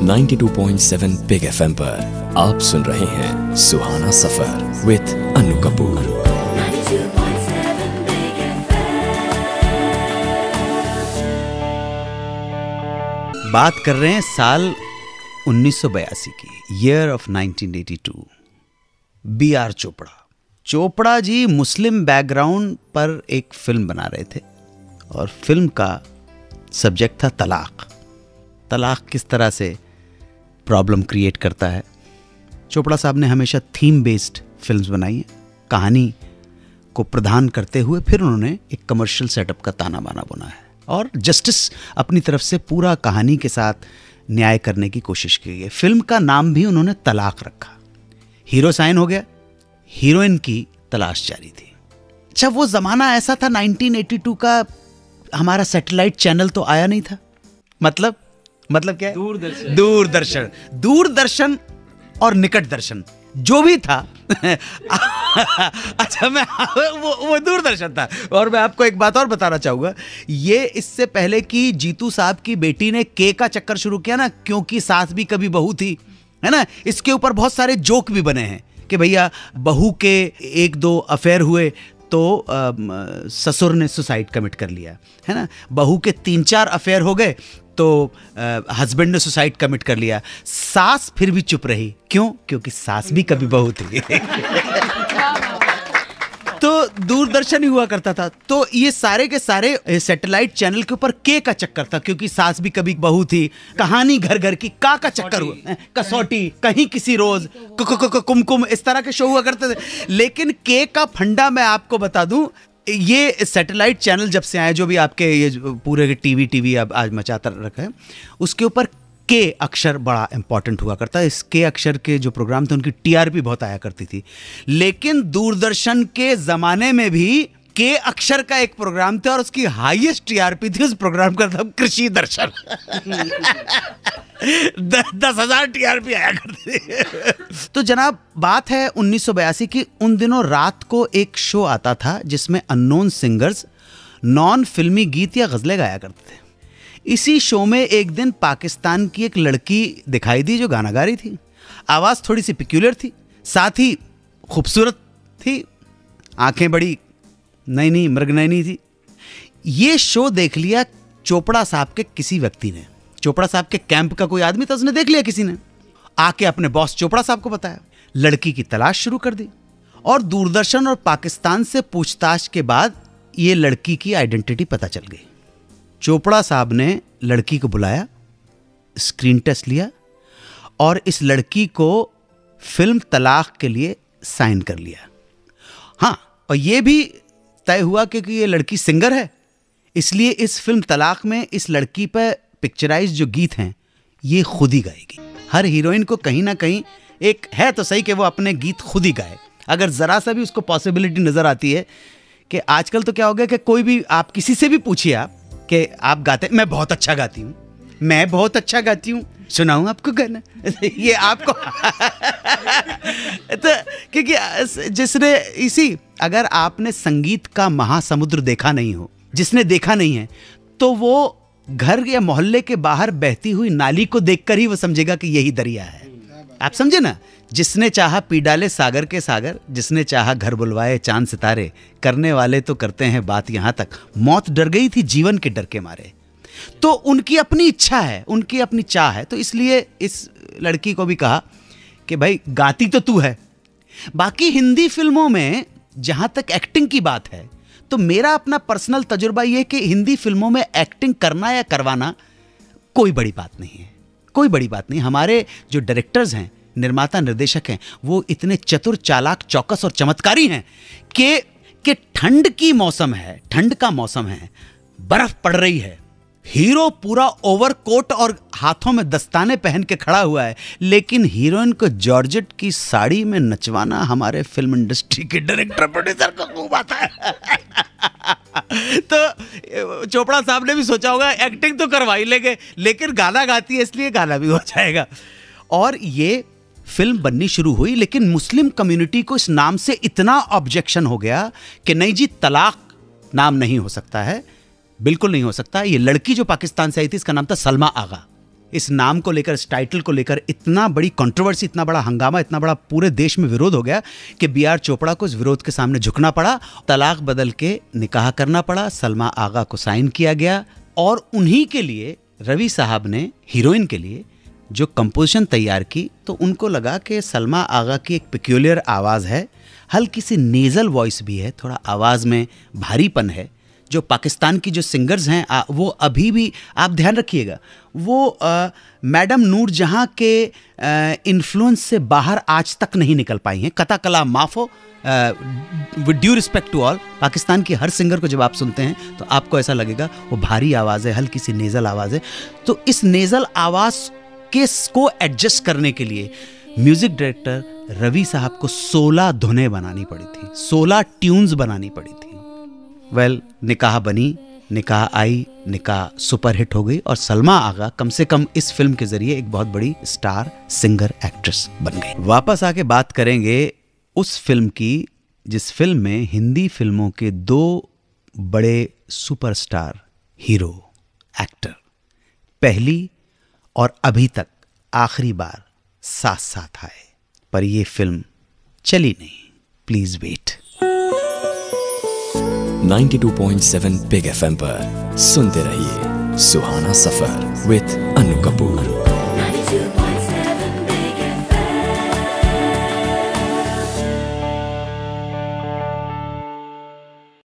92.7 big FM पर आप सुन रहे हैं सुहाना सफर विद अनु कपूर। बात कर रहे हैं साल 1982 की, year of 1982। B.R. Chopra ji Muslim background पर एक फिल्म बना रहे थे और फिल्म का सब्जेक्ट था तलाक किस तरह से प्रॉब्लम क्रिएट करता है। चोपड़ा साहब ने हमेशा थीम बेस्ड फिल्म्स बनाई हैं, कहानी को प्रदान करते हुए फिर उन्होंने एक कमर्शियल सेटअप का ताना बाना बुना है और जस्टिस अपनी तरफ से पूरा कहानी के साथ न्याय करने की कोशिश की है। फिल्म का नाम भी उन्होंने तलाक रखा। हीरो साइन हो गया, हीरोइन की तलाश जारी थी। अच्छा, वो ज़माना ऐसा था 1982 का, हमारा सैटेलाइट चैनल तो आया नहीं था। मतलब क्या है? दूरदर्शन और निकट दर्शन जो भी था अच्छा, वो दूरदर्शन था। और मैं आपको एक बात और बताना चाहूंगा, ये इससे पहले कि जीतू साहब की बेटी ने के का चक्कर शुरू किया ना, क्योंकि सास भी कभी बहू थी, है ना, इसके ऊपर बहुत सारे जोक भी बने हैं कि भैया बहू के 1-2 अफेयर हुए तो ससुर ने सुसाइड कमिट कर लिया, है ना, बहू के 3-4 अफेयर हो गए तो हस्बैंड ने सुसाइड कमिट कर लिया। सास फिर भी चुप रही, क्यों? क्योंकि सास भी कभी बहू थी तो दूरदर्शन ही हुआ करता था। तो ये सारे के सारे सैटेलाइट चैनल के ऊपर के का चक्कर था, क्योंकि सास भी कभी बहू थी। कहानी घर घर की का चक्कर हुआ, कसौटी, कहीं किसी रोज, कुमकुम, इस तरह के शो हुआ करते थे। लेकिन के का फंडा मैं आपको बता दूं, ये सैटेलाइट चैनल जब से आए, जो भी आपके ये पूरे टीवी अब आज मचाता रखा है, उसके ऊपर के अक्षर बड़ा इंपॉर्टेंट हुआ करता है। इस के अक्षर के जो प्रोग्राम थे उनकी टीआरपी बहुत आया करती थी। लेकिन दूरदर्शन के ज़माने में भी के अक्षर का एक प्रोग्राम था और उसकी हाईएस्ट टीआरपी थी। उस प्रोग्राम का नाम कृषि दर्शन 10,000 टीआरपी आया करती थी। तो जनाब, बात है 1982 की। उन दिनों रात को एक शो आता था जिसमें अननोन सिंगर्स नॉन फिल्मी गीत या गज़लें गाया करते थे। इसी शो में एक दिन पाकिस्तान की एक लड़की दिखाई दी जो गाना गा रही थी। आवाज़ थोड़ी सी पिक्यूलर थी, साथ ही खूबसूरत थी, आंखें बड़ी नैनी मृगनयनी थी। ये शो देख लिया चोपड़ा साहब के किसी व्यक्ति ने। चोपड़ा साहब के कैंप का कोई आदमी था, उसने देख लिया किसी ने, आके अपने बॉस चोपड़ा साहब को बताया। लड़की की तलाश शुरू कर दी और दूरदर्शन और पाकिस्तान से पूछताछ के बाद ये लड़की की आइडेंटिटी पता चल गई। चोपड़ा साहब ने लड़की को बुलाया, स्क्रीन टेस्ट लिया और इस लड़की को फिल्म तलाक के लिए साइन कर लिया। हाँ, और ये भी तय हुआ क्योंकि ये लड़की सिंगर है, इसलिए इस फिल्म तलाक में इस लड़की पर पिक्चराइज जो गीत हैं ये खुद ही गाएगी। हर हीरोइन को कहीं ना कहीं एक है तो सही कि वो अपने गीत खुद ही गाए। अगर ज़रा सा भी उसको पॉसिबिलिटी नज़र आती है कि आजकल तो क्या हो गया कि कोई भी, आप किसी से भी पूछिए आप कि आप गाते, मैं बहुत अच्छा गाती हूँ, सुनाऊँ आपको गाना ये आपको तो क्योंकि जिसने अगर आपने संगीत का महासमुद्र देखा नहीं हो, जिसने देखा नहीं है, तो वो घर या मोहल्ले के बाहर बहती हुई नाली को देखकर ही वो समझेगा कि यही दरिया है। आप समझे ना, जिसने चाहा पी डाले सागर के सागर, जिसने चाहा घर बुलवाए चांद सितारे, करने वाले तो करते हैं बात यहाँ तक, मौत डर गई थी जीवन के डर के मारे। तो उनकी अपनी इच्छा है, उनकी अपनी चाह है, तो इसलिए इस लड़की को भी कहा कि भाई गाती तो तू है। बाकी हिंदी फिल्मों में जहाँ तक एक्टिंग की बात है, तो मेरा अपना पर्सनल तजुर्बा ये कि हिंदी फिल्मों में एक्टिंग करना या करवाना कोई बड़ी बात नहीं है, कोई बड़ी बात नहीं। हमारे जो डायरेक्टर्स हैं, निर्माता निर्देशक हैं, वो इतने चतुर, चालाक, चौकस और चमत्कारी हैं कि ठंड की मौसम है, ठंड का मौसम है, बर्फ पड़ रही है, हीरो पूरा ओवरकोट और हाथों में दस्ताने पहन के खड़ा हुआ है, लेकिन हीरोइन को जॉर्जेट की साड़ी में नचवाना हमारे फिल्म इंडस्ट्री के डायरेक्टर प्रोड्यूसर को खूब आता है तो चोपड़ा साहब ने भी सोचा होगा एक्टिंग तो करवा ही लेंगे, लेकिन गाना गाती है इसलिए गाना भी हो जाएगा। और ये फिल्म बननी शुरू हुई, लेकिन मुस्लिम कम्युनिटी को इस नाम से इतना ऑब्जेक्शन हो गया कि नहीं जी, तलाक नाम नहीं हो सकता है, बिल्कुल नहीं हो सकता। ये लड़की जो पाकिस्तान से आई थी, इसका नाम था सलमा आगा। इस नाम को लेकर, इस टाइटल को लेकर इतना बड़ी कंट्रोवर्सी, इतना बड़ा हंगामा, इतना बड़ा पूरे देश में विरोध हो गया कि B.R. चोपड़ा को इस विरोध के सामने झुकना पड़ा, तलाक बदल के निकाह करना पड़ा, सलमा आगा को साइन किया गया। और उन्हीं के लिए रवि साहब ने हीरोइन के लिए जो कंपोजिशन तैयार की, तो उनको लगा कि सलमा आगा की एक पेक्यूलियर आवाज़ है, हल्की सी नेज़ल वॉइस भी है, थोड़ा आवाज़ में भारीपन है। जो पाकिस्तान की जो सिंगर्स हैं वो अभी भी, आप ध्यान रखिएगा, वो मैडम नूर जहाँ के इन्फ्लुएंस से बाहर आज तक नहीं निकल पाई हैं। कता कला माफ़ो, with due respect to all, Pakistan की हर सिंगर को जब आप सुनते हैं तो आपको ऐसा लगेगा वो भारी आवाज़ है, हल्की सी नेज़ल आवाज़ है। तो इस नेज़ल आवाज़ को एडजस्ट करने के लिए म्यूजिक डायरेक्टर रवि साहब को 16 धुनें बनानी पड़ी थी, 16 ट्यून्स बनानी पड़ी थी। वेल, निकाह बनी, निकाह आई, निकाह सुपरहिट हो गई और सलमा आगा कम से कम इस फिल्म के जरिए एक बहुत बड़ी स्टार सिंगर एक्ट्रेस बन गई। वापस आके बात करेंगे उस फिल्म की जिस फिल्म में हिंदी फिल्मों के 2 बड़े सुपरस्टार हीरो एक्टर पहली और अभी तक आखिरी बार साथ साथ आए, पर ये फिल्म चली नहीं। Please wait. 92.7 बिग FM पर सुनते रहिए सुहाना सफर विद